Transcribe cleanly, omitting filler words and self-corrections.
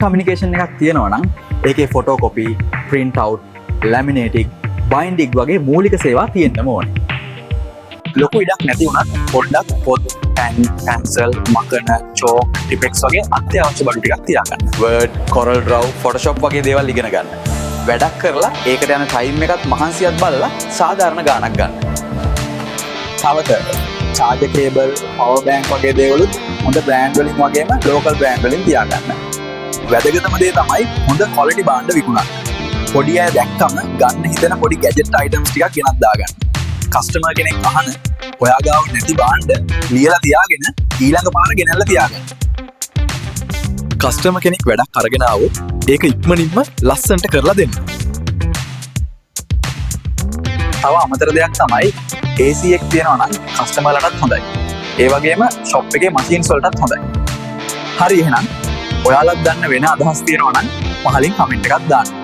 Communication එකක් තියෙනවා නම් ඒකේ photocopy, print out, laminating, binding වගේ මූලික සේවා තියෙන්නම ඕනේ. ලොකු ඉඩක් නැති වුණත් පොඩ්ඩක් පොත්, පෙන්, පැන්සල්, මකන, චෝක්, ටිපෙක්ස් වගේ අත්‍යවශ්‍ය බඩු ටිකක් තියාගන්න. Word, Corel Draw, Photoshop වගේ දේවල් ඉගෙන ගන්න. වැඩක් කරලා ඒකට යන ටයිම් එකත් මහන්සියත් බලලා සාධාරණ ගාණක් ගන්න. තවද charger cable, power bank වගේ දේවලුත් හොඳ බ්‍රෑන්ඩ් වලින් වගේම local බ්‍රෑන්ඩ් වලින් තියාගන්න. වැදගත්ම දේ තමයි හොඳ quality භාණ්ඩ විකුණන්න. පොඩි අය දැක්කම ගන්න හිතෙන පොඩි gadget items ටිකක් ගෙනත් දාගන්න. කස්ටමර් කෙනෙක් අහන ඔයා ගාව නැති භාණ්ඩ ලියලා තියාගෙන ඊළඟ පාර ගෙනල්ලා තියාගන්න. කස්ටමර් කෙනෙක් වැඩක් අරගෙන ආවොත් ඒක ඉක්මනින්ම ලස්සනට කරලා දෙන්න. තව අමතර දෙයක් තමයි AC එක තියෙනවා නම් කස්ටමර්ලටත් හොඳයි. ඒ වගේම shop එකේ machines වලටත් හොඳයි. හරි එහෙනම් ඔයාලත් දන්න වෙන අදහස් තියෙනවා නම් පහලින් කමෙන්ට් එකක් දාන්න.